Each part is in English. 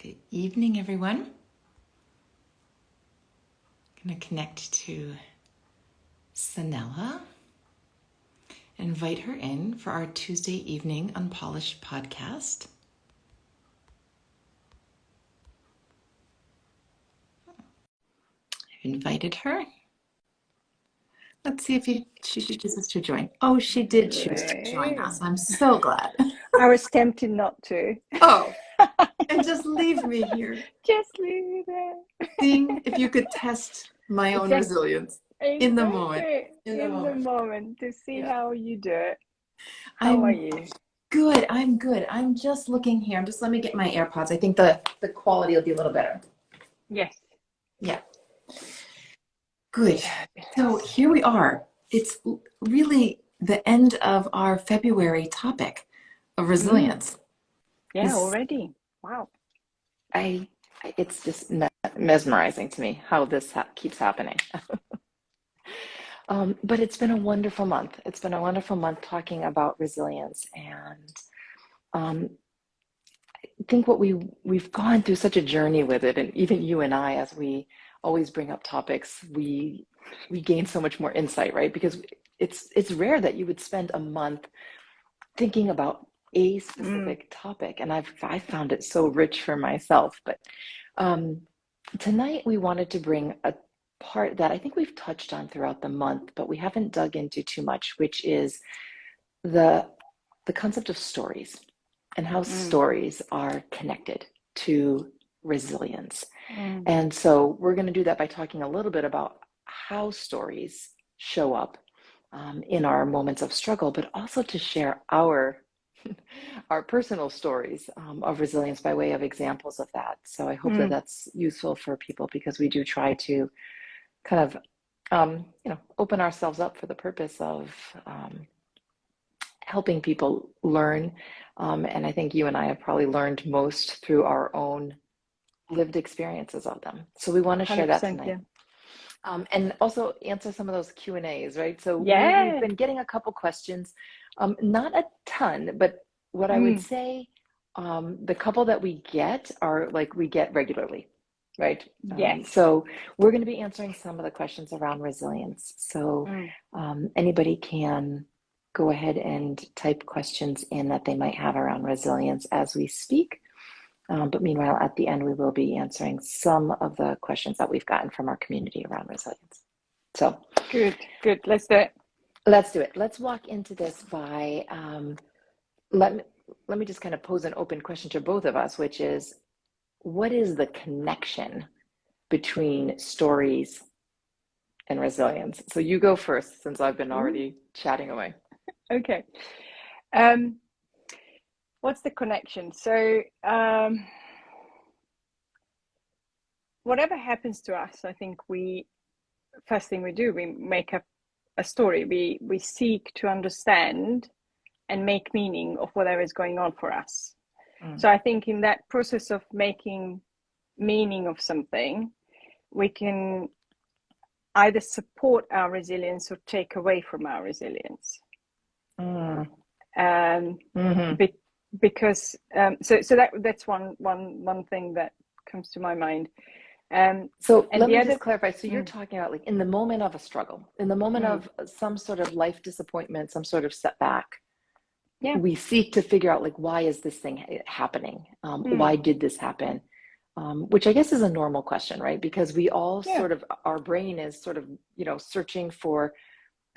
Good evening, everyone. I'm going to connect to Sanella, invite her in for our Tuesday evening Unpolished podcast. I've invited her. Let's see if she chooses to join. Oh, she did choose to join us. I'm so glad. I was tempted not to. Oh, and just leave me here. Just leave me there. Seeing if you could test my own resilience in the moment. In the moment to see how you do it. How are you? Good. I'm good. I'm just looking here. Let me get my AirPods. I think the quality will be a little better. Yes. Yeah. Good. So here we are. It's really the end of our February topic of resilience. Yeah, already. Wow. It's just mesmerizing to me how this keeps happening. But it's been a wonderful month. It's been a wonderful month talking about resilience, and I think what we've gone through such a journey with it, and even you and I, as we always bring up topics, we gain so much more insight, right? Because it's rare that you would spend a month thinking about a specific topic, and I've found it so rich for myself. But tonight we wanted to bring a part that I think we've touched on throughout the month, but we haven't dug into too much, which is the concept of stories and how stories are connected to resilience. And so we're going to do that by talking a little bit about how stories show up in our moments of struggle, but also to share our personal stories of resilience by way of examples of that. So I hope that that's useful for people, because we do try to kind of open ourselves up for the purpose of helping people learn. And I think you and I have probably learned most through our own lived experiences of them. So we want to share that tonight. Yeah. And also answer some of those Q&As, right? So we've been getting a couple questions, not a ton, but what I would say, the couple that we get are like we get regularly, right? Yes. So we're going to be answering some of the questions around resilience. So anybody can go ahead and type questions in that they might have around resilience as we speak. But meanwhile, at the end, we will be answering some of the questions that we've gotten from our community around resilience. So good. Let's do it. Let's walk into this by, let me just kind of pose an open question to both of us, which is, what is the connection between stories and resilience? So you go first, since I've been already chatting away. Okay. What's the connection? So whatever happens to us, I think first thing we do, we make up a story. We seek to understand and make meaning of whatever is going on for us. So I think in that process of making meaning of something, we can either support our resilience or take away from our resilience. Because so that's one thing that comes to my mind. So let me just clarify. So you're talking about, like, in the moment of a struggle, in the moment of some sort of life disappointment, some sort of setback, we seek to figure out, like, why is this thing happening? Why did this happen? Which I guess is a normal question, right? Because we all sort of, our brain is sort of, searching for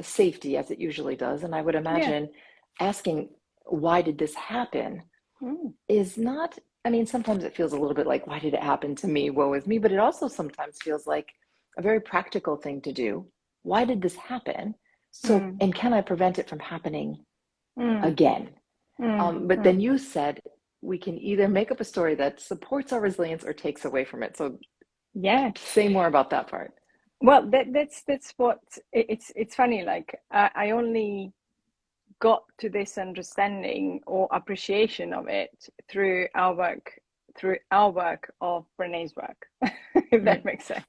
safety, as it usually does. And I would imagine asking, why did this happen, is not, I mean, sometimes it feels a little bit like, why did it happen to me? Woe is me. But it also sometimes feels like a very practical thing to do. Why did this happen? So, and can I prevent it from happening again? But then you said we can either make up a story that supports our resilience or takes away from it. So say more about that part. Well, that's what it's funny. Like I only got to this understanding or appreciation of it through our work of Brené's work, if that makes sense,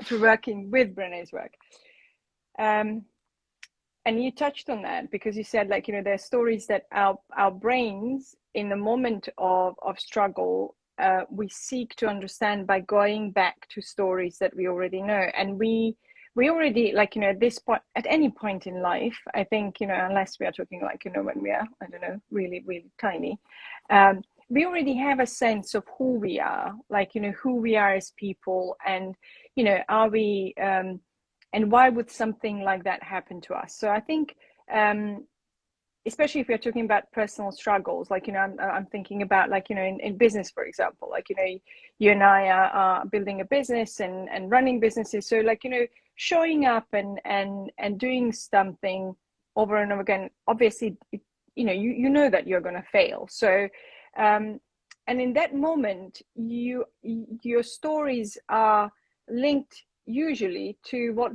through working with Brené's work. And you touched on that, because you said, like, there are stories that our brains in the moment of struggle we seek to understand by going back to stories that we already know. And we already, like, you know, at this point, at any point in life, I think, you know, unless we are talking like, you know, when we are, I don't know, really, really tiny, we already have a sense of who we are, like, you know, who we are as people, and, you know, are we, and why would something like that happen to us? So I think, especially if we're talking about personal struggles, like, you know, I'm thinking about, like, you know, in business, for example, like, you know, you and I are building a business and running businesses. So, like, you know, showing up and doing something over and over again, obviously, you know, you know that you're going to fail. So, and in that moment, your stories are linked usually to what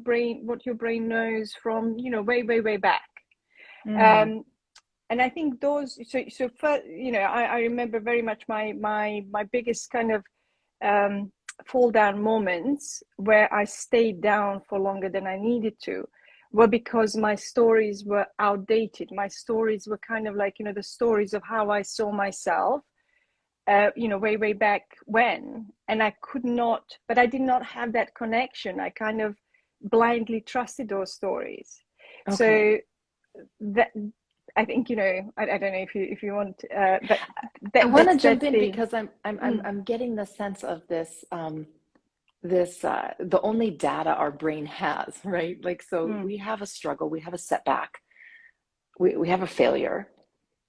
your brain knows from, you know, way back. And I think those, so first, you know, I remember very much my biggest kind of fall down moments where I stayed down for longer than I needed to were because my stories were outdated. My stories were kind of like, you know, the stories of how I saw myself, you know, way back when. And I could not, but I did not have that connection. I kind of blindly trusted those stories. Okay. So that, I think, you know, I don't know if you want, but I want to jump in because I'm getting the sense of this, the only data our brain has, right? Like, so we have a struggle, we have a setback, we have a failure,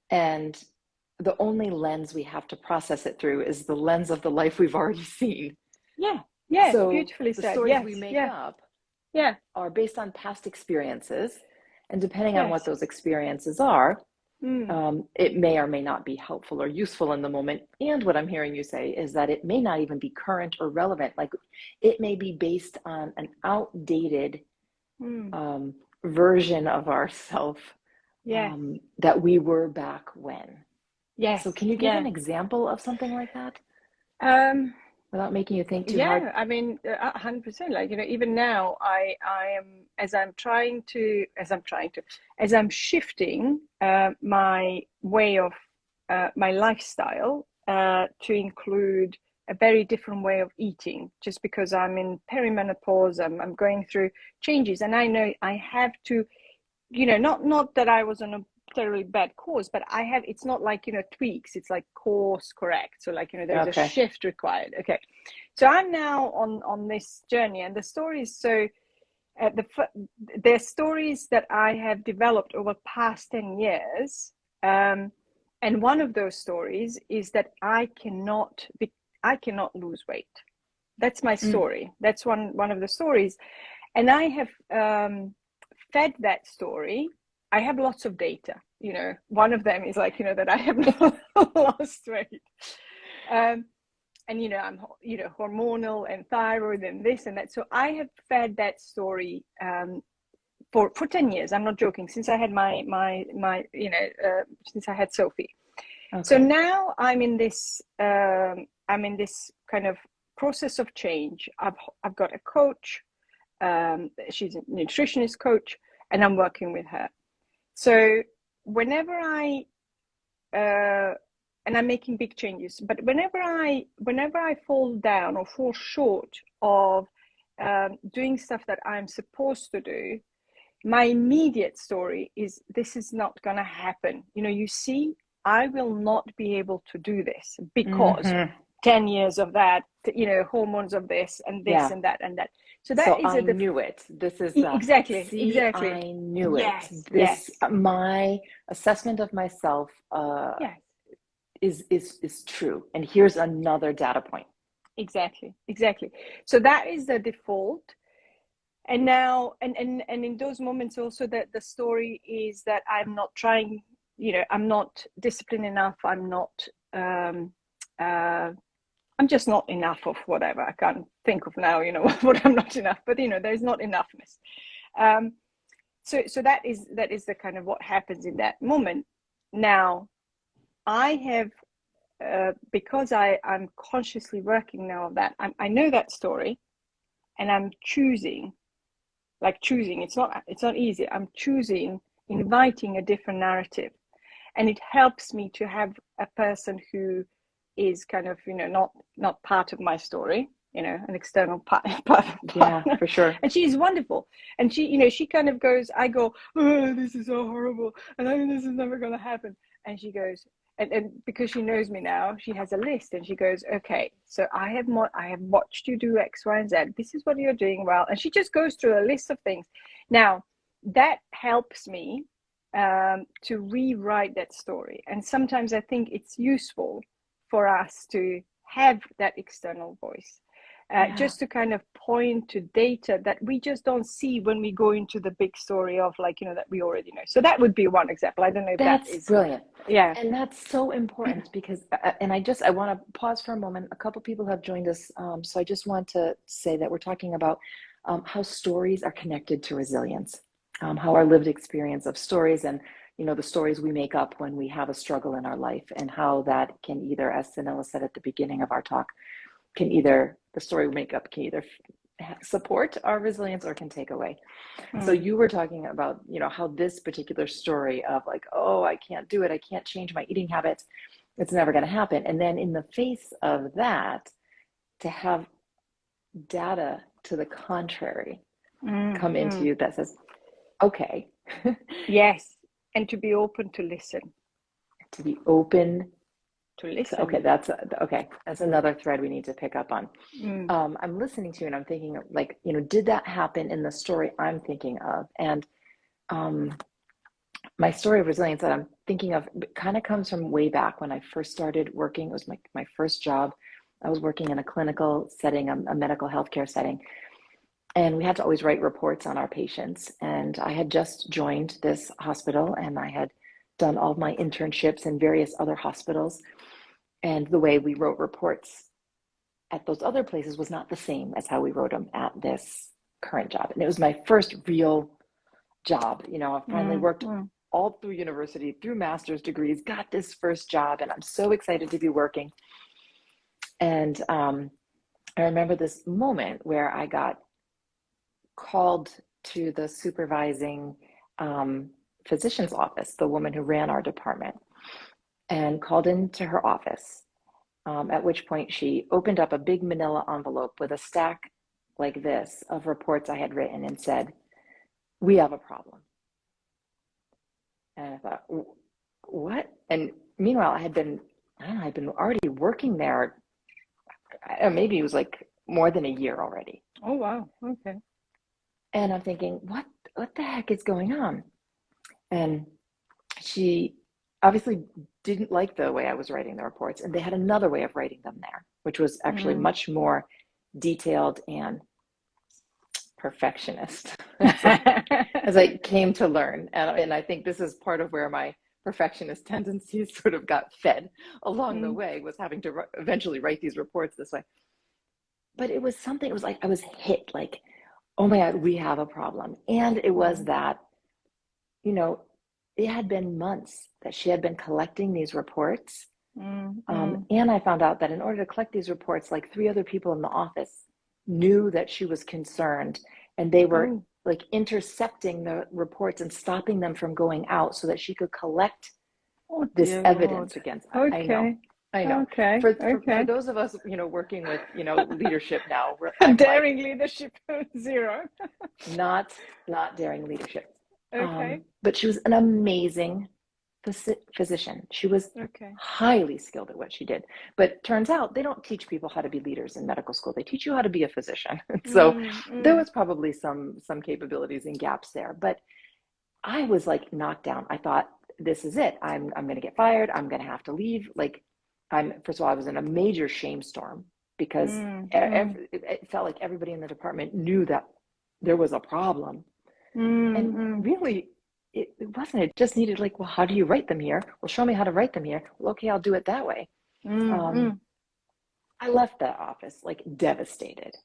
and the only lens we have to process it through is the lens of the life we've already seen. Yeah, so beautifully the said. stories we make up are based on past experiences. And depending on what those experiences are, it may or may not be helpful or useful in the moment. And what I'm hearing you say is that it may not even be current or relevant. Like, it may be based on an outdated version of ourself that we were back when. So can you give an example of something like that? Without making you think too hard? I mean, 100%. Like, you know, even now, I am, as I'm shifting my way of my lifestyle to include a very different way of eating, just because I'm in perimenopause, I'm going through changes, and I know I have to, you know, not that I was on a terribly bad course, but I have, it's not like, you know, tweaks, it's like course correct. So, like, you know, there's a shift required. Okay. So I'm now on this journey, and the stories, so the stories that I have developed over past 10 years, and one of those stories is that I cannot lose weight. That's my story. That's one of the stories. And I have fed that story. I have lots of data, you know, one of them is like, you know, that I have not lost weight. And, you know, I'm, you know, hormonal and thyroid and this and that. So I have fed that story for 10 years. I'm not joking. Since I had my you know, since I had Sophie. Okay. So now I'm in this kind of process of change. I've got a coach. She's a nutritionist coach, and I'm working with her. So whenever and I'm making big changes, but whenever I fall down or fall short of doing stuff that I'm supposed to do, my immediate story is, this is not going to happen. You know, you see, I will not be able to do this because 10 years of that, you know, hormones of this and this and that and that. So that is I knew it. This is exactly. I knew it. My assessment of myself is true. And here's another data point. Exactly. So that is the default. And now, and in those moments also, that the story is that I'm not trying, you know, I'm not disciplined enough. I'm not, I'm just not enough of whatever. I can't think of now, you know, what I'm not enough, but, you know, there's not enoughness. So that is the kind of what happens in that moment. Now, I have, because I'm consciously working now of that, I know that story, and I'm choosing, it's not easy. I'm choosing, inviting a different narrative. And it helps me to have a person who is kind of, not part of my story, an external partner. Yeah, for sure. And she's wonderful. And she kind of goes, I go, oh, this is so horrible. And I mean, this is never going to happen. And she goes, and because she knows me now, she has a list and she goes, okay, so I have watched you do X, Y, and Z. This is what you're doing well. And she just goes through a list of things. Now, that helps me to rewrite that story. And sometimes I think it's useful for us to have that external voice, just to kind of point to data that we just don't see when we go into the big story of that we already know. So that would be one example. I don't know if that's brilliant. Yeah. And that's so important because, and I want to pause for a moment. A couple people have joined us. So I just want to say that we're talking about how stories are connected to resilience, how our lived experience of stories and, the stories we make up when we have a struggle in our life, and how that can either, as Sanella said at the beginning of our talk, the story we make up can either support our resilience or can take away. So you were talking about, how this particular story of like, oh, I can't do it, I can't change my eating habits, it's never going to happen. And then in the face of that, to have data to the contrary come into you that says, okay. Yes. And to be open to listen. To be open to listen. Okay, that's another thread we need to pick up on. I'm listening to you and I'm thinking like, did that happen in the story I'm thinking of? And my story of resilience that I'm thinking of kind of comes from way back when I first started working. It was my first job. I was working in a clinical setting, a medical healthcare setting. And we had to always write reports on our patients. And I had just joined this hospital and I had done all of my internships in various other hospitals. And the way we wrote reports at those other places was not the same as how we wrote them at this current job. And it was my first real job. I finally worked all through university, through master's degrees, got this first job, and I'm so excited to be working. And I remember this moment where I got called to the supervising physician's office, the woman who ran our department, and called into her office, at which point she opened up a big manila envelope with a stack like this of reports I had written and said, "We have a problem." And I thought, what? And meanwhile, I'd been already working there. Maybe it was like more than a year already. Oh, wow. Okay. And I'm thinking, what the heck is going on? And she obviously didn't like the way I was writing the reports, and they had another way of writing them there, which was actually much more detailed and perfectionist, as I came to learn. And I think this is part of where my perfectionist tendencies sort of got fed along the way, was having to eventually write these reports this way. But it was like I was hit like, oh my God, we have a problem. And it was that, it had been months that she had been collecting these reports. And I found out that in order to collect these reports, like 3 other people in the office knew that she was concerned, and they were like intercepting the reports and stopping them from going out so that she could collect this evidence against. Okay. I know. Okay. For those of us, working with, leadership now, daring leadership 0. not daring leadership. Okay. But she was an amazing physician. She was highly skilled at what she did. But turns out they don't teach people how to be leaders in medical school. They teach you how to be a physician. So there was probably some capabilities and gaps there. But I was like knocked down. I thought, this is it. I'm going to get fired. I'm going to have to leave. Like, first of all, I was in a major shame storm because it felt like everybody in the department knew that there was a problem. And really, it wasn't. It just needed like, well, how do you write them here? Well, show me how to write them here. Well, okay, I'll do it that way. I left that office like devastated.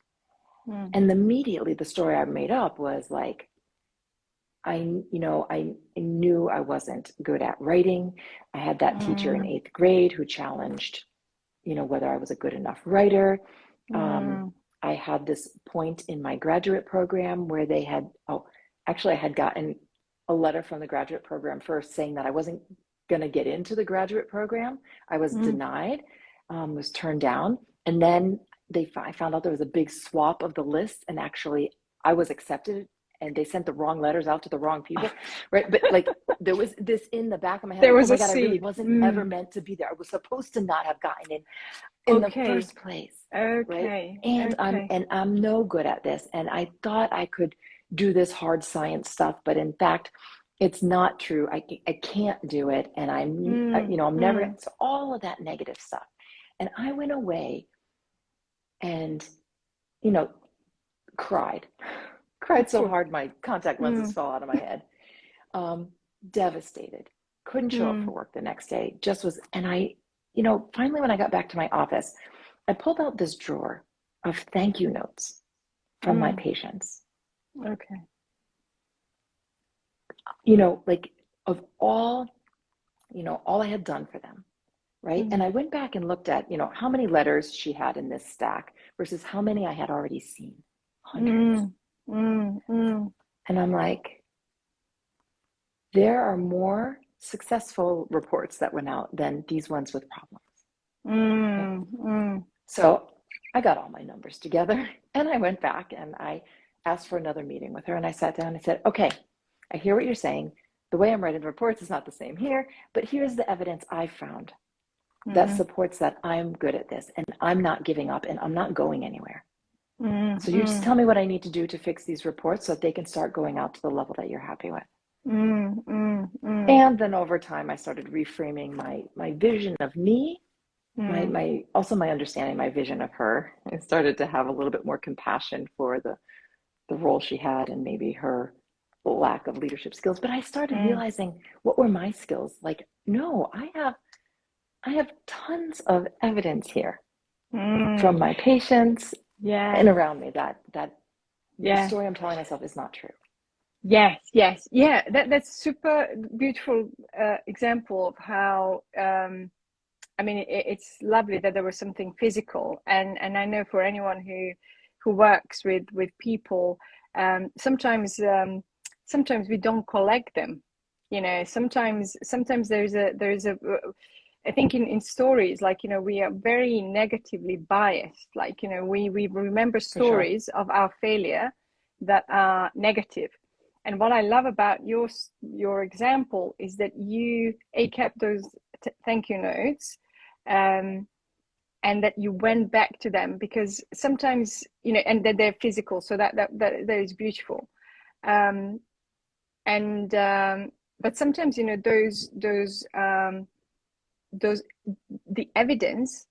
And immediately the story I made up was like, I knew I wasn't good at writing. I had that teacher in 8th grade who challenged, whether I was a good enough writer. I had this point in my graduate program where they had, I had gotten a letter from the graduate program first saying that I wasn't going to get into the graduate program. I was denied. was turned down. And then I found out there was a big swap of the list, and actually I was accepted, and they sent the wrong letters out to the wrong people, right? But like there was this in the back of my head, there like, was oh my a God, seed. I really wasn't ever meant to be there. I was supposed to not have gotten in the first place. Okay. Right? And okay. I'm no good at this. And I thought I could do this hard science stuff, but in fact, it's not true. I can't do it. And I'm never, so all of that negative stuff. And I went away and, cried so hard my contact lenses fell out of my head. Devastated. Couldn't show up for work the next day. Just was, and I, finally when I got back to my office, I pulled out this drawer of thank you notes from my patients. Okay. Like of all I had done for them, right? And I went back and looked at, how many letters she had in this stack versus how many I had already seen. Hundreds. And I'm like, there are more successful reports that went out than these ones with problems. Okay? So I got all my numbers together and I went back and I asked for another meeting with her, and I sat down and I said, okay, I hear what you're saying. The way I'm writing the reports is not the same here, but here's the evidence I found that supports that I'm good at this and I'm not giving up and I'm not going anywhere. So you just tell me what I need to do to fix these reports so that they can start going out to the level that you're happy with. And then over time, I started reframing my vision of me, my understanding, my vision of her. I started to have a little bit more compassion for the role she had and maybe her lack of leadership skills. But I started realizing, what were my skills? Like, no, I have tons of evidence here from my patients and around me that the story I'm telling myself is not true. Yes. Yeah, that's super beautiful example of how it's lovely that there was something physical, and I know for anyone who works with people, sometimes we don't collect them. Sometimes there's a I think in stories, like, we are very negatively biased. Like, we remember stories of our failure that are negative. And what I love about your example is that you kept those thank you notes, and that you went back to them, because sometimes, and that they're physical, so that is beautiful. But sometimes, those the evidence,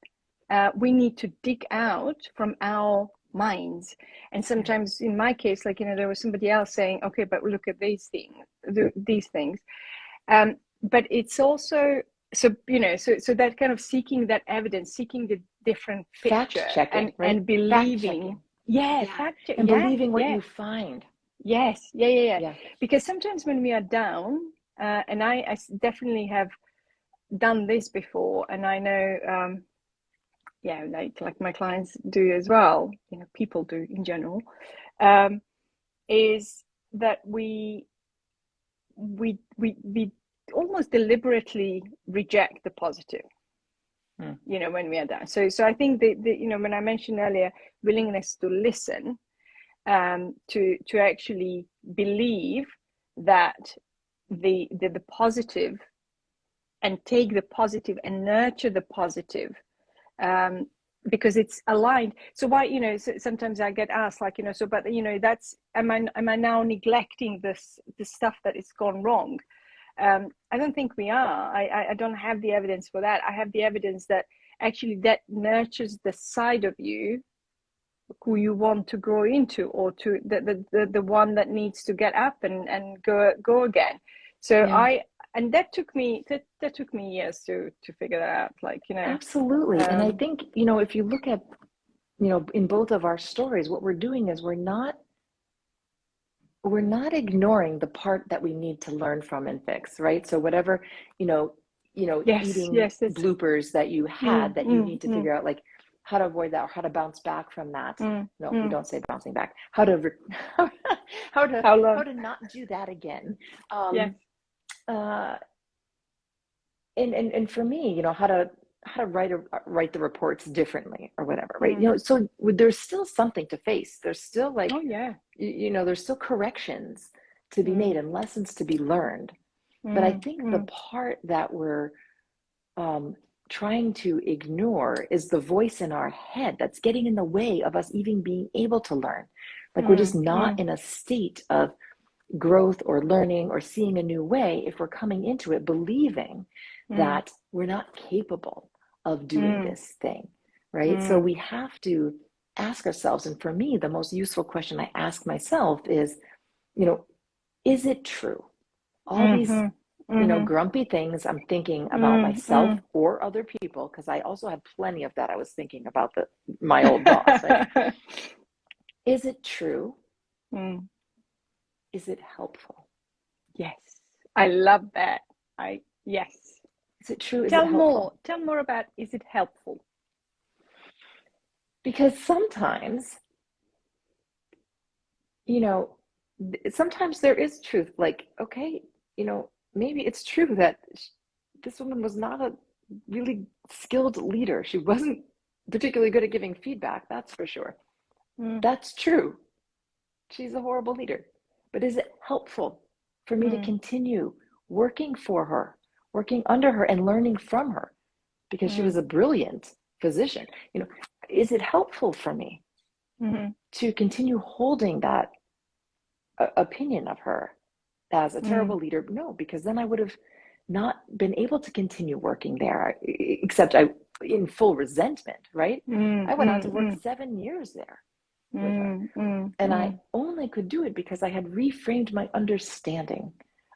we need to dig out from our minds. And sometimes, in my case, like, there was somebody else saying, okay, but look at these things. But it's also, so that kind of seeking that evidence, seeking the different picture, and believing, fact checking, and believing what you find. Yes. Yeah. Because sometimes when we are down, and I definitely have done this before, and I know, like my clients do as well, people do in general, is that we almost deliberately reject the positive, when we are down. So I think when I mentioned earlier, willingness to listen, to actually believe that the positive, and take the positive and nurture the positive, because it's aligned. So why, sometimes I get asked, like, but that's, am I now neglecting the stuff that is gone wrong? I don't think we are. I don't have the evidence for that. I have the evidence that actually that nurtures the side of you who you want to grow into, or to the one that needs to get up and go again. So and that took me years to figure that out, like, Absolutely. And I think, if you look at, in both of our stories, what we're doing is we're not ignoring the part that we need to learn from and fix, right? So whatever, eating bloopers that you had, that you need to figure out, like, how to avoid that, or how to bounce back from that. We don't say bouncing back. How to not do that again. And for me, how to how to write the reports differently or whatever, right? You know, so there's still something to face. There's still like, you know, there's still corrections to be made and lessons to be learned. But I think the part that we're trying to ignore is the voice in our head that's getting in the way of us even being able to learn. Like we're just not in a state of growth or learning or seeing a new way if we're coming into it believing that we're not capable of doing this thing, right? So we have to ask ourselves, and for me, the most useful question I ask myself is, you know, is it true? All these, you know, grumpy things I'm thinking about myself or other people, because I also had plenty of that I was thinking about my old boss, right? Is it true? Is it helpful? Yes. I love that. Yes. Is it true? Is it helpful? Tell more about, is it helpful? Because sometimes, you know, sometimes there is truth. Like, okay, you know, maybe it's true that this woman was not a really skilled leader. She wasn't particularly good at giving feedback, that's for sure. That's true. She's a horrible leader. But is it helpful for me to continue working for her, working under her, and learning from her? Because she was a brilliant physician. You know, is it helpful for me to continue holding that opinion of her as a terrible leader? No, because then I would have not been able to continue working there, except in full resentment, right? I went on to work 7 years there with her. And I only could do it because I had reframed my understanding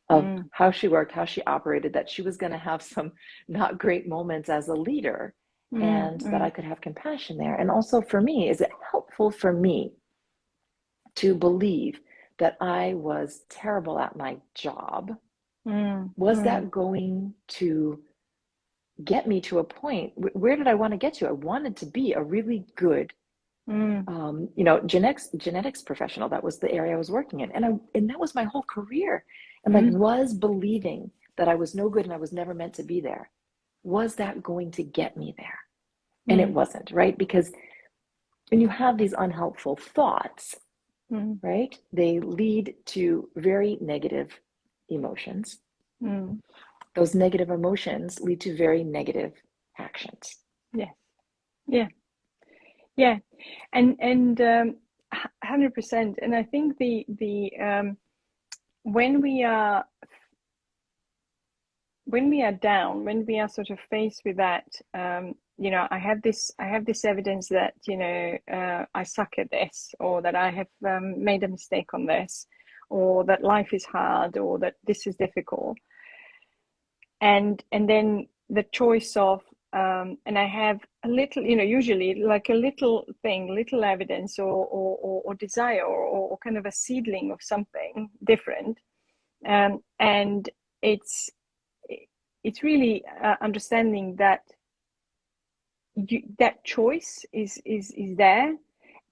of how she worked, how she operated, that she was going to have some not great moments as a leader, and that I could have compassion there. And also for me, is it helpful for me to believe that I was terrible at my job? Was that going to get me to a point? Where did I want to get to? I wanted to be a really good you know, genetics professional. That was the area I was working in. And that was my whole career. And like, was believing that I was no good and I was never meant to be there, was that going to get me there? And it wasn't, right? Because when you have these unhelpful thoughts, right, they lead to very negative emotions. Those negative emotions lead to very negative actions. Yeah, and 100%. And I think the when we are down, when we are sort of faced with that, you know, I have this evidence that, you know, I suck at this, or that I have made a mistake on this, or that life is hard, or that this is difficult, and then the choice of and I have a little, you know, usually like a little thing, little evidence, or desire, or kind of a seedling of something different, and it's really understanding that that choice is there,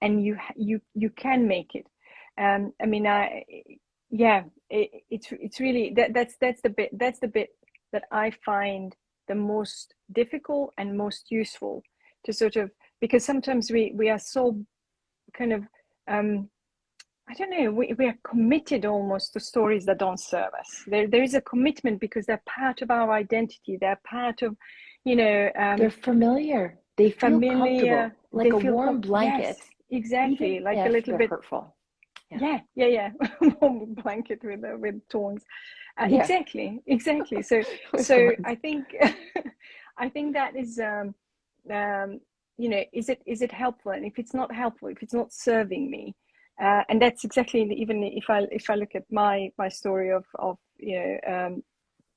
and you can make it. I mean, it's really that's the bit that I find the most difficult and most useful to sort of, because sometimes we are so kind of I don't know, we are committed almost to stories that don't serve us. There is a commitment because they're part of our identity. They're part of, you know, they're familiar. They feel comfortable, like a warm blanket. Yes, exactly, even like if a little they're bit hurtful. Yeah. Warm blanket with thorns. Exactly. So I think I think that is you know, is it helpful? And if it's not helpful, if it's not serving me, and that's exactly, even if I look at my story of you know,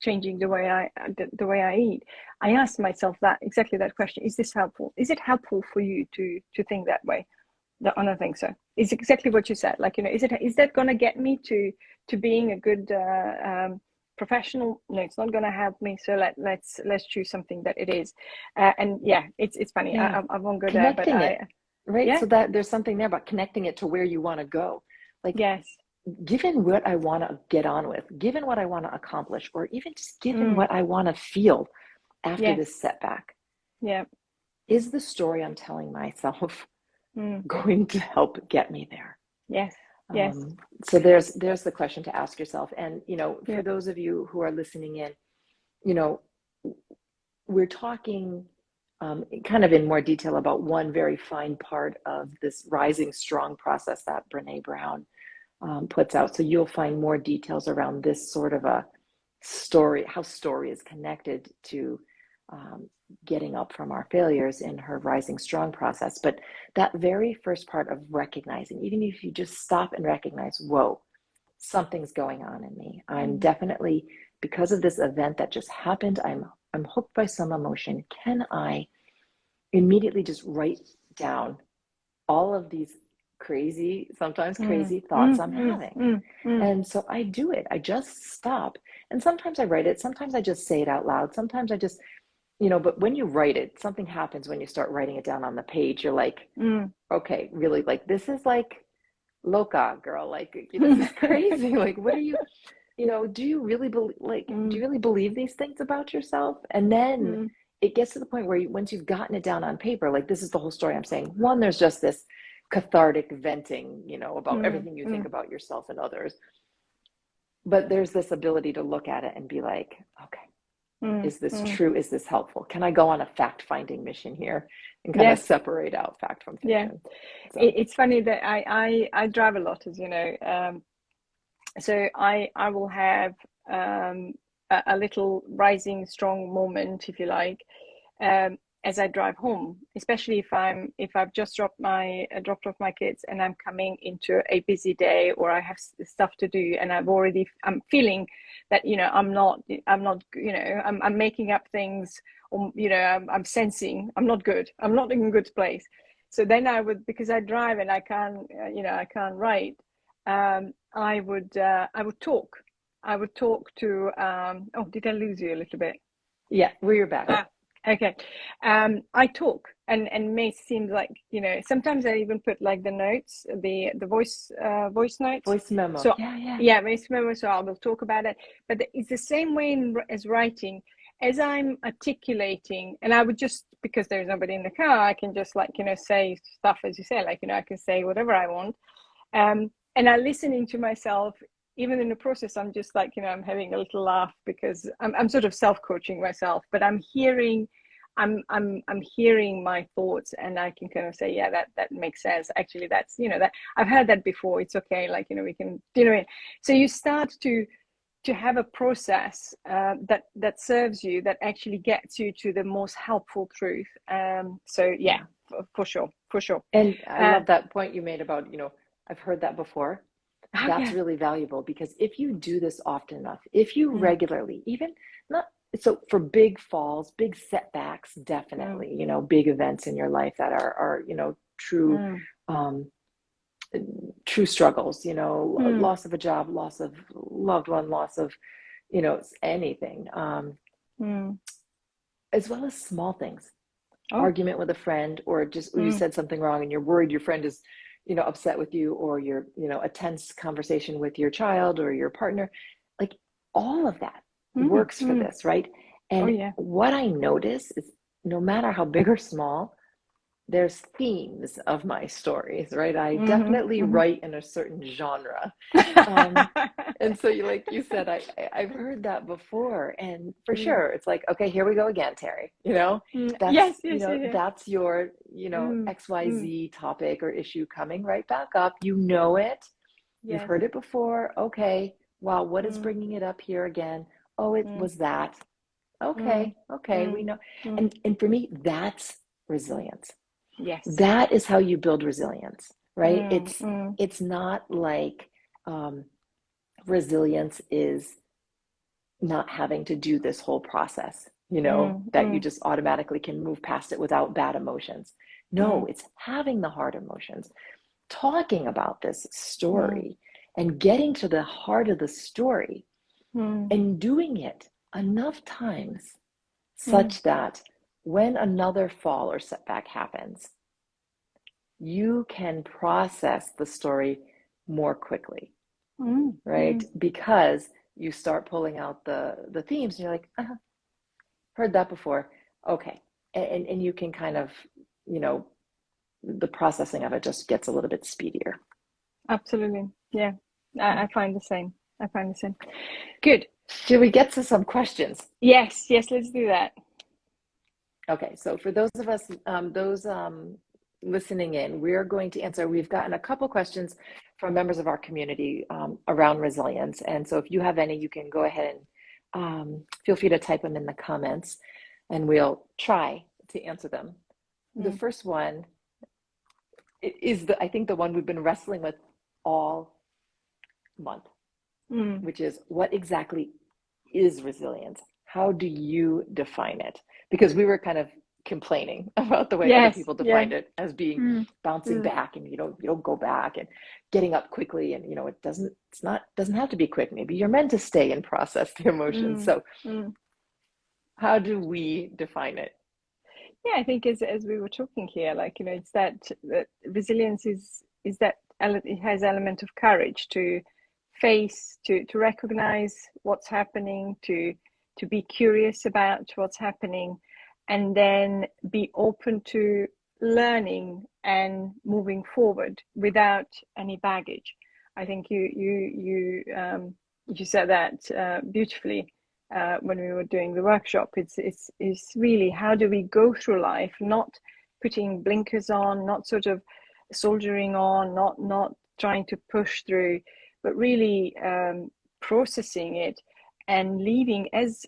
changing the way I eat, I ask myself exactly that question: is this helpful? Is it helpful for you to think that way? No, I don't think so. It's exactly what you said. Like, you know, is that going to get me to being a good professional? No, it's not going to help me. So let's choose something that it is. And yeah, it's funny. Yeah. I won't go connecting there, but right. Yeah. So that there's something there about connecting it to where you want to go. Like, yes, given what I want to get on with, given what I want to accomplish, or even just given what I want to feel after this setback, Yeah. Is the story I'm telling myself going to help get me there? Yes. Yes. So there's the question to ask yourself. And, you know, for those of you who are listening in, you know, we're talking kind of in more detail about one very fine part of this rising strong process that Brene Brown puts out. So you'll find more details around this sort of a story, how story is connected to getting up from our failures in her rising strong process. But that very first part of recognizing, even if you just stop and recognize, whoa, something's going on in me. I'm definitely, because of this event that just happened, I'm hooked by some emotion. Can I immediately just write down all of these sometimes crazy thoughts I'm having? And so I do it. I just stop. And sometimes I write it. Sometimes I just say it out loud. Sometimes I just, you know, but when you write it, something happens when you start writing it down on the page. You're like, okay, really, like, this is like loca, girl. Like, this is crazy. Like, what are you, you know, do you really believe, like, do you really believe these things about yourself? And then it gets to the point where once you've gotten it down on paper, like, this is the whole story I'm saying. One, there's just this cathartic venting, you know, about everything you think about yourself and others. But there's this ability to look at it and be like, okay, is this true? Is this helpful? Can I go on a fact-finding mission here and kind of separate out fact from fiction? So. It's funny that I drive a lot, as you know. So I will have a little rising strong moment, if you like, as I drive home, especially if I've just dropped off my kids and I'm coming into a busy day, or I have stuff to do, and I'm feeling that, you know, I'm not, you know, I'm making up things, or, you know, I'm sensing I'm not good. I'm not in a good place. So then because I drive and I can't, you know, I can't write. I would talk. I would talk to. Oh, did I lose you a little bit? Yeah, we're back. Okay. I talk, and may seem like, you know, sometimes I even put like the notes, the voice notes, voice memo. So voice memo. So I will talk about it, but it's the same way as writing. As I'm articulating, and I would just, because there's nobody in the car, I can just, like, you know, say stuff, as you say, like, you know, I can say whatever I want. And I'm listening to myself, even in the process. I'm just like, you know, I'm having a little laugh because I'm sort of self-coaching myself, but I'm hearing my thoughts, and I can kind of say, yeah, that makes sense. Actually, that's, you know, that I've heard that before. It's okay. Like, you know, we can, you know, so you start to have a process that serves you, that actually gets you to the most helpful truth. So yeah, for sure. And I love that point you made about, you know, I've heard that before. That's really valuable, because if you do this often enough, if you regularly, even not, so for big falls, big setbacks, definitely, you know, big events in your life that are, you know, true struggles, you know, loss of a job, loss of loved one, loss of, you know, anything, as well as small things, argument with a friend, or just you said something wrong and you're worried your friend is, you know, upset with you, or you're, you know, a tense conversation with your child or your partner. Like, all of that works for this, right? And what I notice is, no matter how big or small, there's themes of my stories, right? I definitely write in a certain genre. And so you said, I've heard that before. And for sure, it's like, okay, here we go again, Terry. You know, that's, that's your, you know, XYZ topic or issue coming right back up. You know it. You've heard it before. Okay. Wow. What is bringing it up here again? Oh, it was that. Okay. Okay. We know. And for me, that's resilience. Yes. That is how you build resilience, right? It's not like resilience is not having to do this whole process, you know, that you just automatically can move past it without bad emotions. No, it's having the hard emotions, talking about this story and getting to the heart of the story and doing it enough times such that when another fall or setback happens, you can process the story more quickly, right? Because you start pulling out the themes and you're like, heard that before. Okay, and you can kind of, the processing of it just gets a little bit speedier. Absolutely. Yeah. I find the same. Good. Should we get to some questions? Yes, let's do that. Okay, so for those of us, listening in, we're going to answer. We've gotten a couple questions from members of our community around resilience. And so if you have any, you can go ahead and feel free to type them in the comments, and we'll try to answer them. The first one is, I think, the one we've been wrestling with all month, which is, what exactly is resilience? How do you define it? Because we were kind of complaining about the way other people defined it as being bouncing back, and you don't go back, and getting up quickly, and it doesn't have to be quick. Maybe you're meant to stay and process the emotions. So how do we define it? Yeah, I think as we were talking here, it's that resilience is that it has element of courage to face, to recognize what's happening, to be curious about what's happening, and then be open to learning and moving forward without any baggage. I think you said that beautifully when we were doing the workshop. It's really, how do we go through life, not putting blinkers on, not sort of soldiering on, not trying to push through, but really processing it and leaving as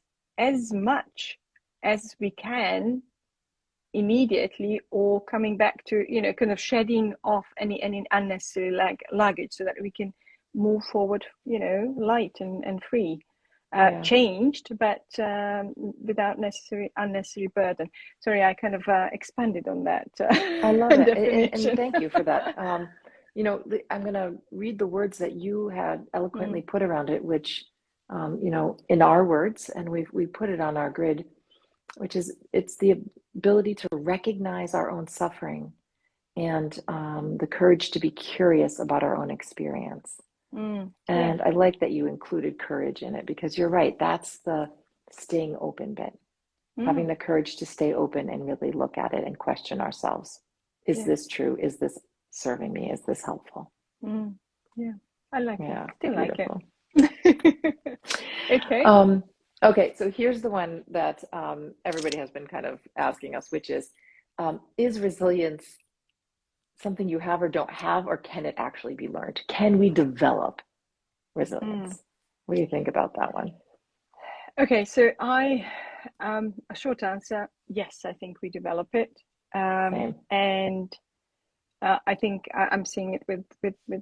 much as we can immediately, or coming back to kind of shedding off any unnecessary luggage, so that we can move forward light and free, changed, but without unnecessary burden. Sorry, I kind of expanded on that. I love it, and thank you for that. I'm going to read the words that you had eloquently put around it, which in our words, and we put it on our grid, which is, it's the ability to recognize our own suffering, and the courage to be curious about our own experience. And I like that you included courage in it, because you're right, that's the staying open bit. Having the courage to stay open and really look at it and question ourselves. Is this true? Is this serving me? Is this helpful? Yeah, I like it. Still beautiful. Like it. Okay. Okay, so here's the one that everybody has been kind of asking us, which is resilience something you have or don't have, or can it actually be learned? Can we develop resilience? What do you think about that one? Okay, so a short answer, yes, I think we develop it. And I think I'm seeing it with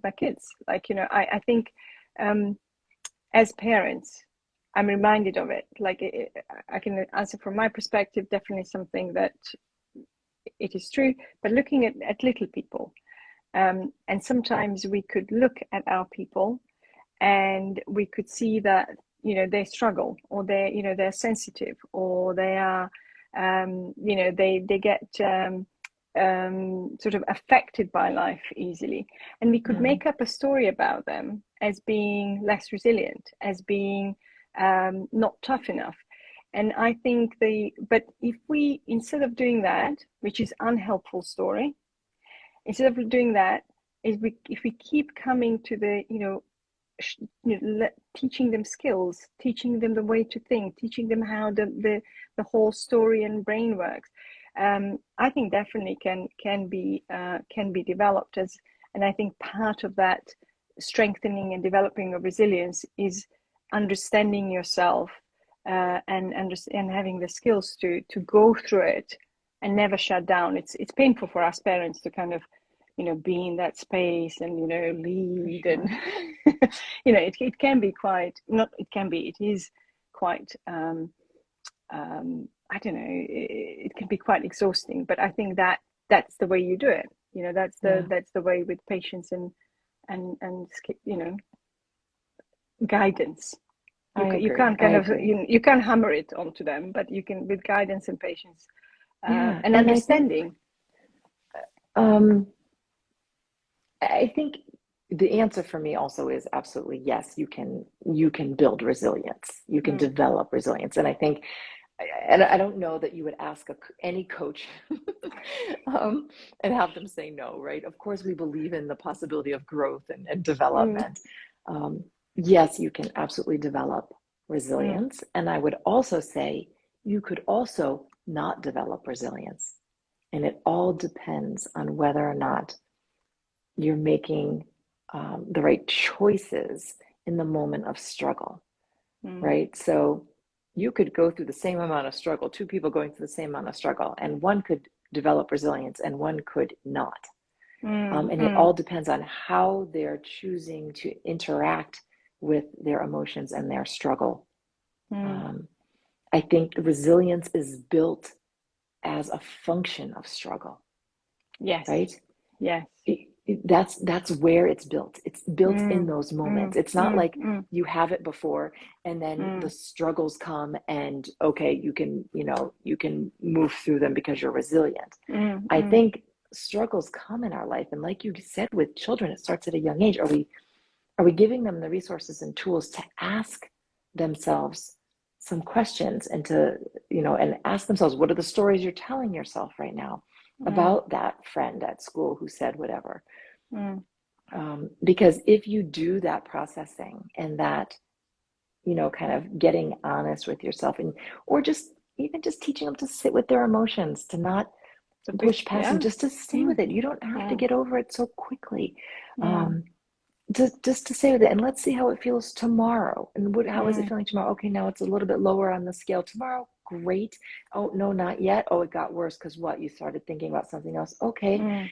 my kids. I think as parents, I'm reminded of it. I can answer from my perspective, definitely something that it is true, but looking at little people. And sometimes we could look at our people and we could see that, they struggle, or they're sensitive, or they are, they get sort of affected by life easily. And we could make up a story about them as being less resilient, as being not tough enough. And I think but if we, instead of doing that, which is unhelpful story, instead of doing that, if we keep coming to the, teaching them skills, teaching them the way to think, teaching them how the whole story and brain works, I think definitely can be developed and I think part of that strengthening and developing of resilience is understanding yourself and having the skills to go through it and never shut down. It's painful for us parents to kind of be in that space and lead, and it can be quite, not it can be, it is quite I don't know, it can be quite exhausting, but I think that's the way you do it. That's the way, with patience and guidance. You can't kind of you can't hammer it onto them, but you can, with guidance and patience and understanding. I think the answer for me also is absolutely yes. You can build resilience. You can develop resilience, and I think and I don't know that you would ask any coach and have them say no, right? Of course, we believe in the possibility of growth and development. Yes, you can absolutely develop resilience. And I would also say you could also not develop resilience. And it all depends on whether or not you're making the right choices in the moment of struggle, right? So you could go through the same amount of struggle, two people going through the same amount of struggle, and one could develop resilience and one could not. And it all depends on how they're choosing to interact with their emotions and their struggle. I think resilience is built as a function of struggle. Yes. Right? Yes. That's where it's built. It's built in those moments. It's not like you have it before and then the struggles come and okay, you can move through them because you're resilient. I think struggles come in our life, and like you said, with children, it starts at a young age. Are we giving them the resources and tools to ask themselves some questions and to and ask themselves, what are the stories you're telling yourself right now about that friend at school who said whatever? Because if you do that processing and that, kind of getting honest with yourself, and or just teaching them to sit with their emotions, to not push past them, just to stay with it. You don't have to get over it so quickly. Just to stay with it, and let's see how it feels tomorrow. And how is it feeling tomorrow? Okay, now it's a little bit lower on the scale. Tomorrow, great. Oh, no, not yet. Oh, it got worse because what? You started thinking about something else. Okay.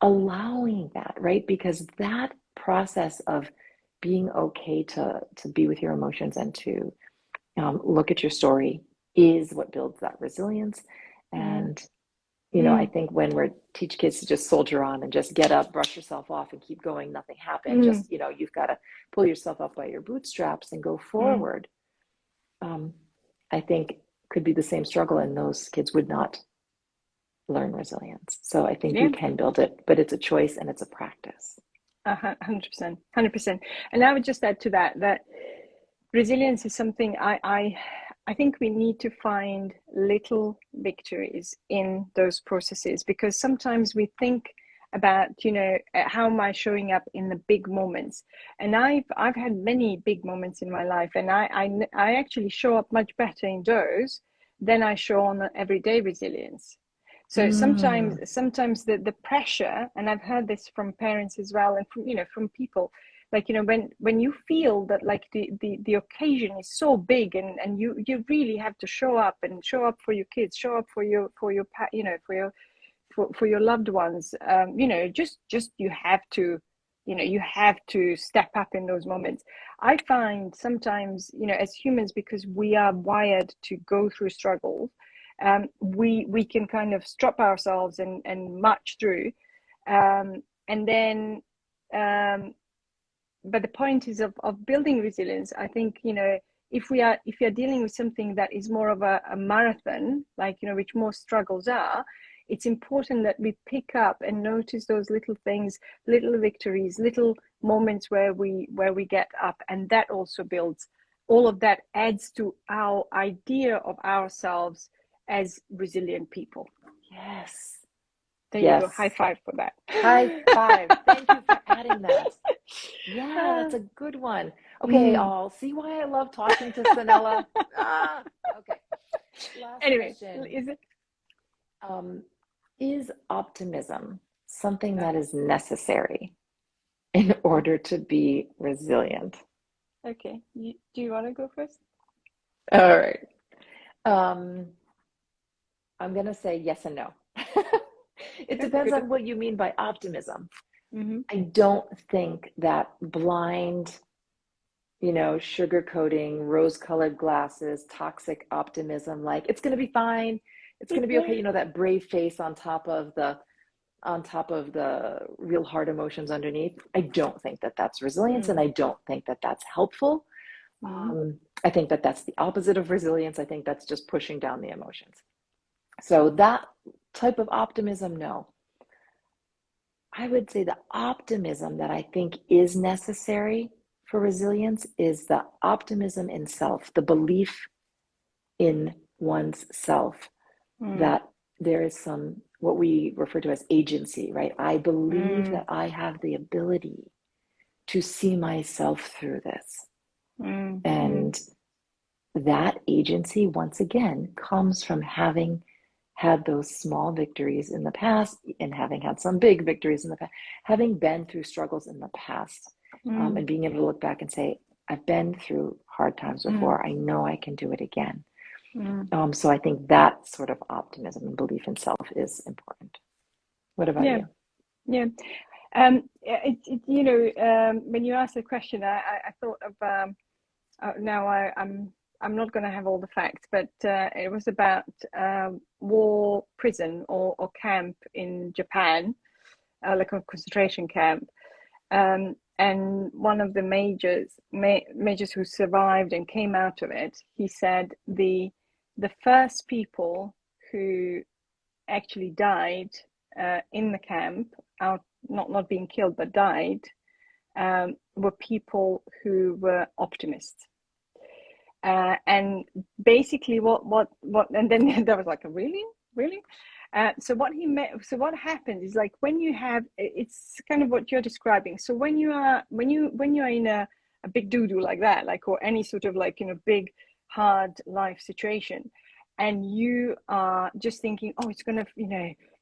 Allowing that, right? Because that process of being okay to be with your emotions and to look at your story is what builds that resilience. And I think when we teach kids to just soldier on and just get up, brush yourself off and keep going, nothing happened. Just, you've got to pull yourself up by your bootstraps and go forward. I think could be the same struggle, and those kids would not learn resilience. So I think you can build it, but it's a choice and it's a practice. 100%. And I would just add to that resilience is something I think we need to find little victories in those processes, because sometimes we think about, how am I showing up in the big moments? And I've had many big moments in my life, and I actually show up much better in those than I show on the everyday resilience. So sometimes the pressure, and I've heard this from parents as well, and from people, like, when you feel that like the occasion is so big, and you really have to show up for your kids, show up for your loved ones, just you have to step up in those moments. I find sometimes, as humans, because we are wired to go through struggles, we can kind of strap ourselves and march through, and then but the point is of building resilience. I think, if you're dealing with something that is more of a marathon, like, which most struggles are, it's important that we pick up and notice those little things, little victories, little moments where we get up, and that also builds. All of that adds to our idea of ourselves as resilient people. Yes. There you go. High five for that. High five. Thank you for adding that. Yeah, that's a good one. Okay, I'll see why I love talking to Sanella. Okay. Last question. Is optimism something that is necessary in order to be resilient? Okay. Do you want to go first? All right. I'm going to say yes and no. It depends on what you mean by optimism. I don't think that blind, sugarcoating, rose-colored glasses, toxic optimism, like it's going to be fine, it's going to be okay, that brave face on top of the real hard emotions underneath. I don't think that that's resilience, and I don't think that that's helpful. I think that that's the opposite of resilience. I think that's just pushing down the emotions. So that type of optimism, no. I would say the optimism that I think is necessary for resilience is the optimism in self, the belief in one's self, that there is some, what we refer to as agency, right? I believe that I have the ability to see myself through this. And that agency, once again, comes from having had those small victories in the past and having had some big victories in the past, having been through struggles in the past, and being able to look back and say, I've been through hard times before. I know I can do it again. So I think that sort of optimism and belief in self is important. What about you? Yeah. When you asked the question, I thought of, now I'm not going to have all the facts, but it was about war prison or camp in Japan, like a concentration camp. And one of the majors who survived and came out of it, he said the first people who actually died in the camp, out not being killed but died, were people who were optimists. And basically what and then there was like a really so what happens is, like, when you have, it's kind of what you're describing. So when you are in a big doo-doo like that, like, or any sort of, like, big hard life situation, and you are just thinking, oh, it's gonna,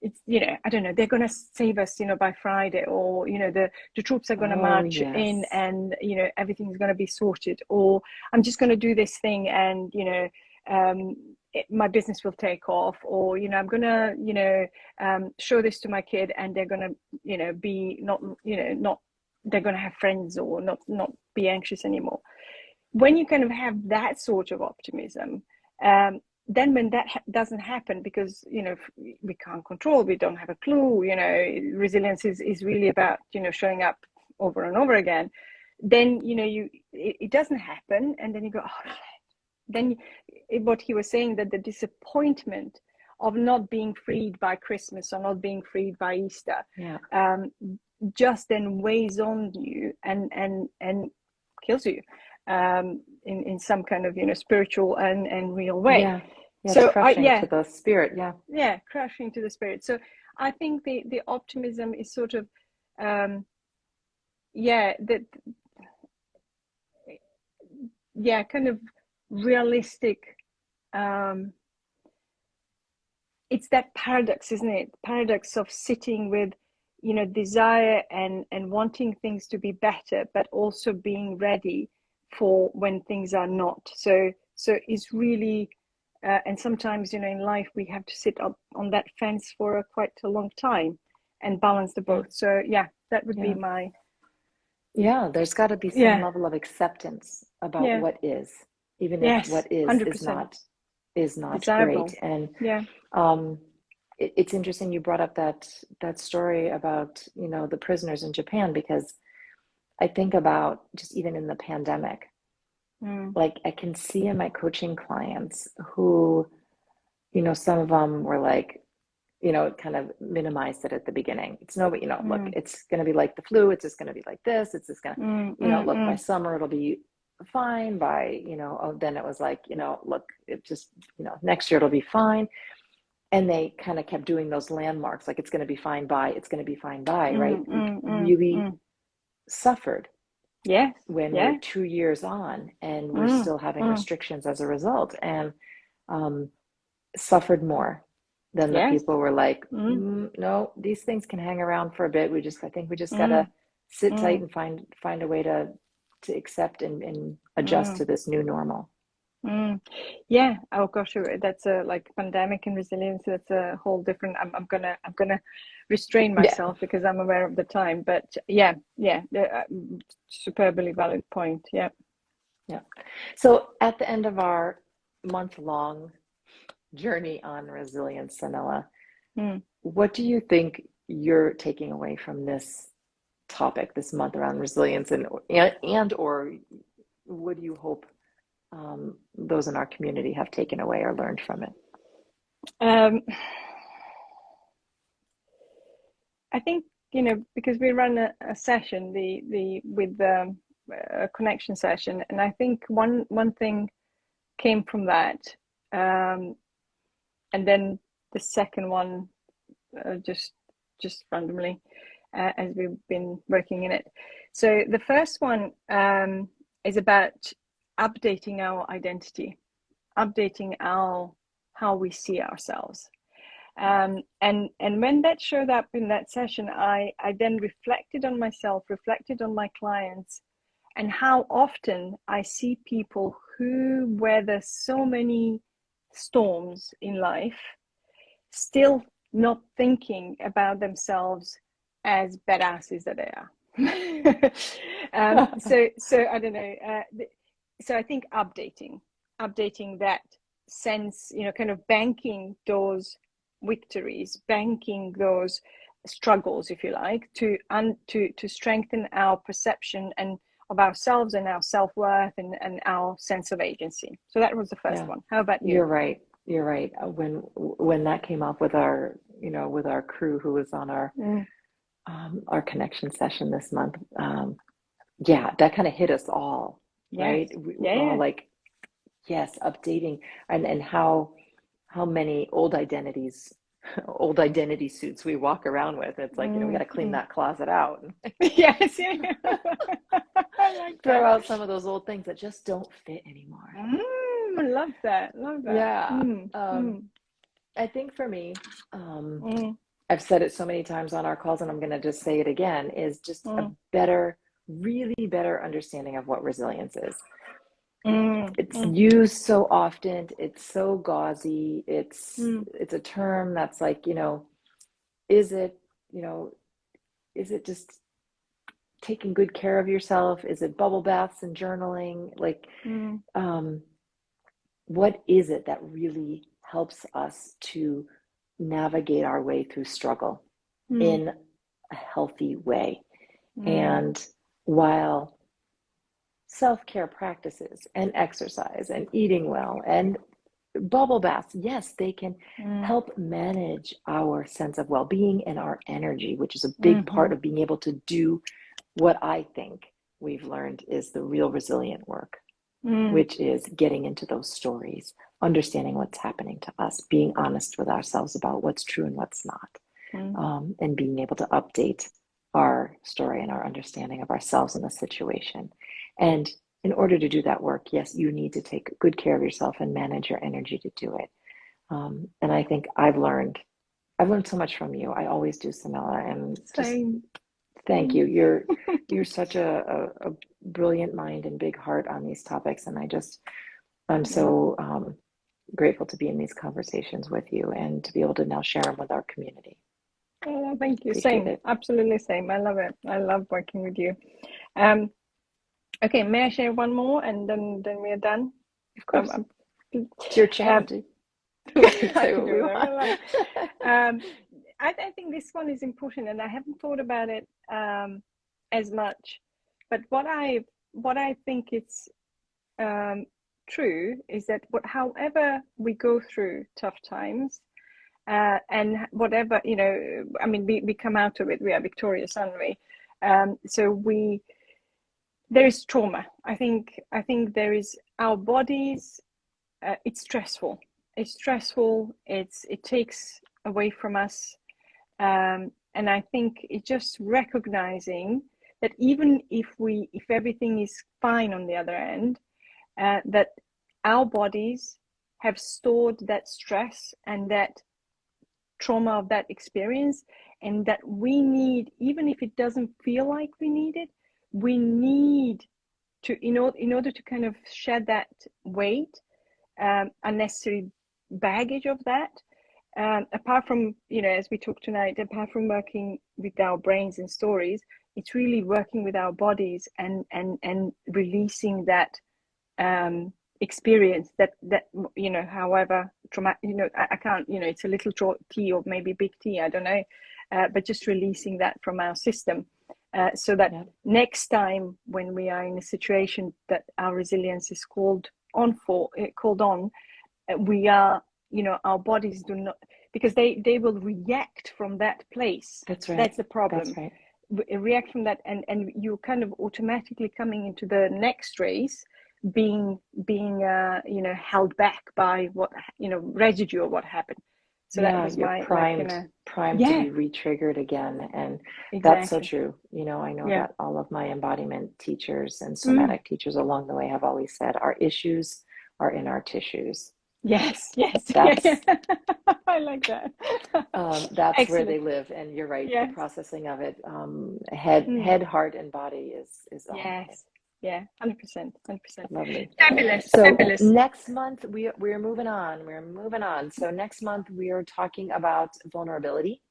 it's, I don't know, they're gonna save us, by Friday, or the troops are gonna march in, and everything's gonna be sorted, or I'm just gonna do this thing, and my business will take off, or I'm gonna show this to my kid, and they're gonna be not they're gonna have friends, or not be anxious anymore. When you kind of have that sort of optimism, then when that doesn't happen, because we can't control, we don't have a clue, resilience is really about showing up over and over again. Then it doesn't happen, and then you go, oh, then what he was saying, that the disappointment of not being freed by Christmas or not being freed by Easter, just then weighs on you and kills you in some kind of spiritual and real way. So crushing to the spirit. Crushing to the spirit. So I think the optimism is sort of kind of realistic. It's that paradox, isn't it? Paradox of sitting with desire and wanting things to be better, but also being ready for when things are not. So it's really and sometimes in life we have to sit up on that fence for quite a long time and balance the both. So that would be my there's got to be some level of acceptance about what is, even if what is 100%. is not desirable. Great. And it's interesting you brought up that story about the prisoners in Japan, because I think about just even in the pandemic, like I can see in my coaching clients who, some of them were like, kind of minimized it at the beginning. It's no, but look, it's going to be like the flu. It's just going to be like this. It's just going to, look, by summer it'll be fine. By, then it was like, look, it just, next year it'll be fine. And they kind of kept doing those landmarks, like it's going to be fine by, right? Really suffered. When we're 2 years on and we're still having restrictions as a result, and suffered more than the people were like, no, these things can hang around for a bit. I think we just gotta sit tight and find a way to accept and adjust to this new normal. Oh gosh, that's a like pandemic and resilience. That's a whole different. I'm gonna restrain myself because I'm aware of the time. But superbly valid point. Yeah. So at the end of our month-long journey on resilience, Sanela, what do you think you're taking away from this topic this month around resilience, and or what do you hope those in our community have taken away or learned from it? I think because we run a session with a connection session, and I think one thing came from that and then the second one, just randomly, as we've been working in it. So the first one is about updating our identity, updating how we see ourselves. And when that showed up in that session, I then reflected on myself, reflected on my clients, and how often I see people who weather so many storms in life still not thinking about themselves as badasses that they are. So I don't know. So I think updating that sense, kind of banking those victories, banking those struggles, if you like, to strengthen our perception and of ourselves and our self-worth and our sense of agency. So that was the first one. How about you? You're right. When that came up with our crew who was on our connection session this month, that kind of hit us all, right? We're all like, yes, updating, and how many old identity suits we walk around with. It's like, we got to clean that closet out. Yes. Throw out some of those old things that just don't fit anymore. I love that. Yeah. I think for me, I've said it so many times on our calls, and I'm going to just say it again, is just a really better understanding of what resilience is. It's used so often. It's so gauzy. It's a term that's like, is it just taking good care of yourself? Is it bubble baths and journaling? Like, what is it that really helps us to navigate our way through struggle in a healthy way? And while self-care practices and exercise and eating well and bubble baths, yes, they can help manage our sense of well-being and our energy, which is a big part of being able to do what I think we've learned is the real resilient work, which is getting into those stories, understanding what's happening to us, being honest with ourselves about what's true and what's not, and being able to update our story and our understanding of ourselves in the situation. And in order to do that work, yes, you need to take good care of yourself and manage your energy to do it. And I think I've learned so much from you. I always do, Samela, and just thank you. You're such a brilliant mind and big heart on these topics, and I'm so grateful to be in these conversations with you and to be able to now share them with our community. Oh, thank you. Appreciate same, it. Absolutely same. I love it. I love working with you. Okay, may I share one more and then we are done? Of course. It's your channel. I think this one is important, and I haven't thought about it as much. But what I think it's true is that however we go through tough times, and whatever, we come out of it, we are victorious, aren't we? So there is trauma. I think there is our bodies. It's stressful. It takes away from us, and I think it's just recognizing that even if everything is fine on the other end, that our bodies have stored that stress and that trauma of that experience, and that we need, even if it doesn't feel like we need it, we need to, in order to kind of shed that weight, unnecessary baggage of that, apart from, as we talk tonight, apart from working with our brains and stories, it's really working with our bodies and releasing that experience that however traumatic, I can't, it's a little T or maybe big T, I don't know, but just releasing that from our system, so that next time when we are in a situation that our resilience is called on, we are, our bodies do not, because they will react from that place. That's right. That's the problem. That's right. React from that, and you're kind of automatically coming into the next race being held back by what, residue of what happened. So that was you're my primed to be re-triggered again. And exactly. That's so true. I know that all of my embodiment teachers and somatic teachers along the way have always said our issues are in our tissues. Yes. I like that. That's Excellent. where they live, and you're right. The processing of it, head, heart, and body is all. Yes. Yeah, 100%. Lovely. Fabulous. So Fabulous. Next month we're moving on. So next month we are talking about vulnerability.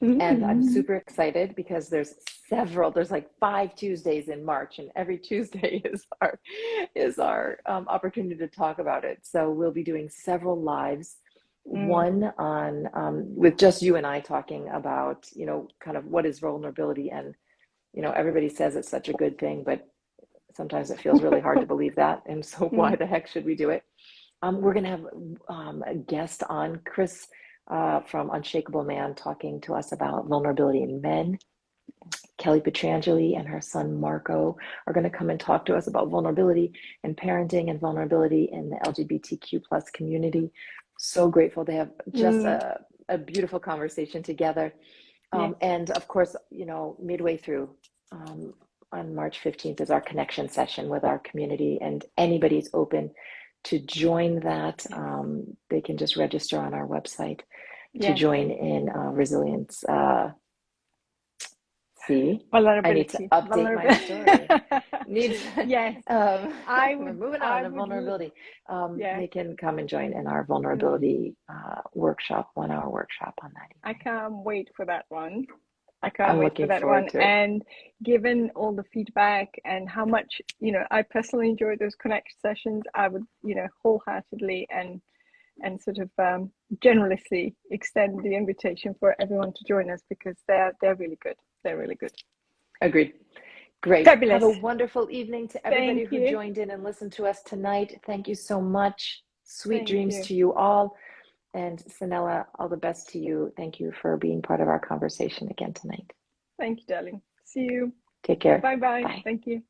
And I'm super excited because there's like 5 Tuesdays in March, and every Tuesday is our opportunity to talk about it. So we'll be doing several lives, one on with just you and I talking about, kind of what is vulnerability. And, everybody says it's such a good thing, but sometimes it feels really hard to believe that. And so why the heck should we do it? We're going to have a guest on, Chris from Unshakable Man, talking to us about vulnerability in men. Kelly Petrangeli and her son Marco are going to come and talk to us about vulnerability in parenting and vulnerability in the LGBTQ plus community. So grateful they have just a beautiful conversation together. And of course, midway through on March 15th is our connection session with our community, and anybody's open to join that. They can just register on our website to join in resilience. I need to update my story. We're moving on to vulnerability. They can come and join in our vulnerability workshop, 1-hour workshop on that evening. I can't wait for that one. And given all the feedback and how much, I personally enjoy those connection sessions, I would, wholeheartedly and sort of generously extend the invitation for everyone to join us, because they're really good. They're really good. Agreed. Great. Fabulous. Have a wonderful evening to everybody who joined in and listened to us tonight. Thank you so much. Sweet dreams to you all. And Sanella, all the best to you. Thank you for being part of our conversation again tonight. Thank you, darling. See you. Take care. Bye-bye. Bye. Thank you.